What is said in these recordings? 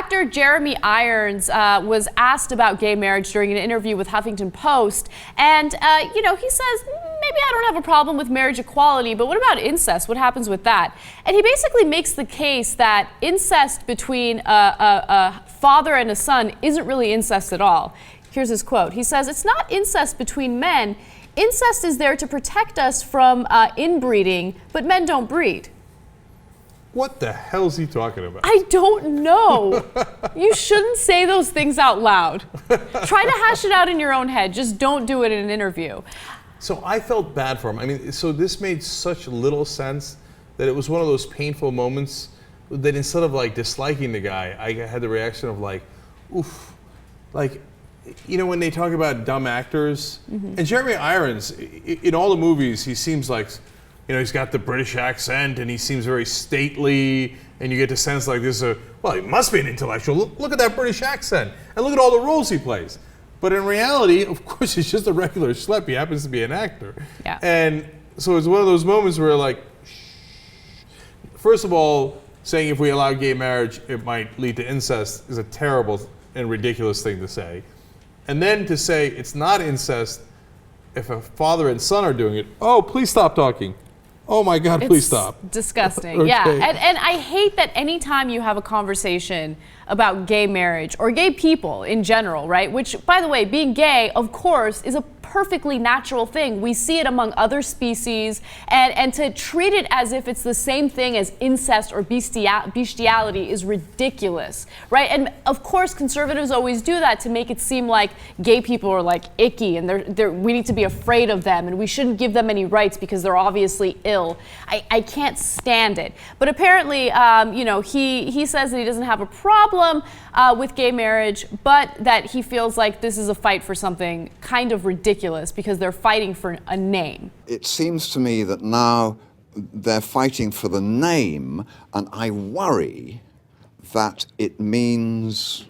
actor Jeremy Irons was asked about gay marriage during an interview with Huffington Post, and he says, maybe I don't have a problem with marriage equality, but what about incest? What happens with that? And he basically makes the case that incest between a father and a son isn't really incest at all. Here's his quote. He says, "It's not incest between men. Incest is there to protect us from inbreeding, but men don't breed." What the hell is he talking about? I don't know. You shouldn't say those things out loud. Try to hash it out in your own head. Just don't do it in an interview. So I felt bad for him. I mean, so this made such little sense that it was one of those painful moments that instead of like disliking the guy, I had the reaction of like, oof. Like, when they talk about dumb actors, and Jeremy Irons, in all the movies, he seems like, he's got the British accent and he seems very stately, and you get the sense like this, well, he must be an intellectual. Look at that British accent, and look at all the roles he plays. But in reality, of course, he's just a regular schlep. He happens to be an actor. Yeah. And so it's one of those moments where like, first of all, saying if we allow gay marriage, it might lead to incest is a terrible and ridiculous thing to say. And then to say it's not incest if a father and son are doing it. Oh, please stop talking. Oh my God, please stop. Disgusting. Okay. Yeah, and I hate that anytime you have a conversation about gay marriage or gay people in general, right? Which, by the way, being gay, of course, is a perfectly natural thing. We see it among other species, and to treat it as if it's the same thing as incest or bestiality is ridiculous, right? And of course, conservatives always do that to make it seem like gay people are like icky and we need to be afraid of them and we shouldn't give them any rights because they're obviously ill. I can't stand it. But apparently, he says that he doesn't have a problem with gay marriage, but that he feels like this is a fight for something kind of ridiculous because they're fighting for a name. It seems to me that now they're fighting for the name, and I worry that it means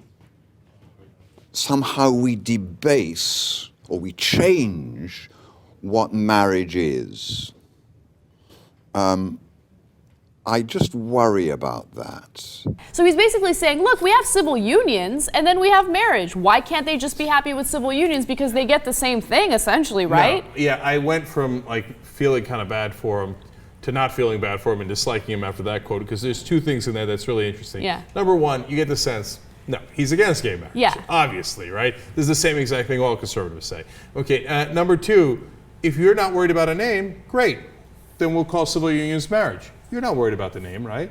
somehow we debase or we change what marriage is. I just worry about that. So he's basically saying, look, we have civil unions and then we have marriage. Why can't they just be happy with civil unions because they get the same thing essentially, right? No, yeah, I went from like feeling kind of bad for him to not feeling bad for him and disliking him after that quote, because there's two things in there that's really interesting. Yeah. Number one, you get the sense, no, he's against gay marriage. Yeah. Obviously, right? This is the same exact thing all conservatives say. Okay, number two, if you're not worried about a name, great. Then we'll call civil unions marriage. You're not worried about the name, right?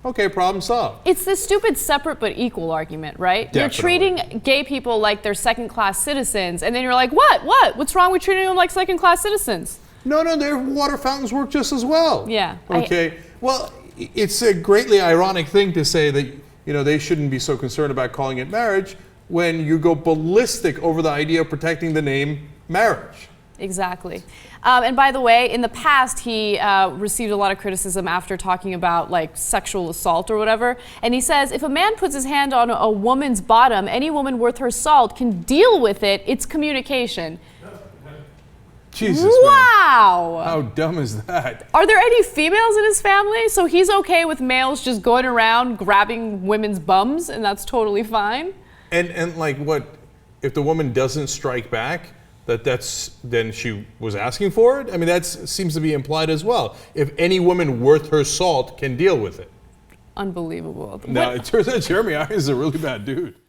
Okay, problem solved. It's the stupid separate but equal argument, right? Definitely. You're treating gay people like they're second-class citizens, and then you're like, what? What's wrong with treating them like second-class citizens? No, their water fountains work just as well. Yeah. Okay, well, it's a greatly ironic thing to say that, they shouldn't be so concerned about calling it marriage when you go ballistic over the idea of protecting the name marriage. Exactly. And by the way, in the past, he received a lot of criticism after talking about like sexual assault or whatever. And he says, if a man puts his hand on a woman's bottom, any woman worth her salt can deal with it. It's communication. Jesus, wow. Man. How dumb is that? Are there any females in his family? So he's okay with males just going around grabbing women's bums, and that's totally fine? And like what, if the woman doesn't strike back, then she was asking for it? I mean, that seems to be implied as well. If any woman worth her salt can deal with it. Unbelievable. No, it turns out Jeremy Irons is a really bad dude.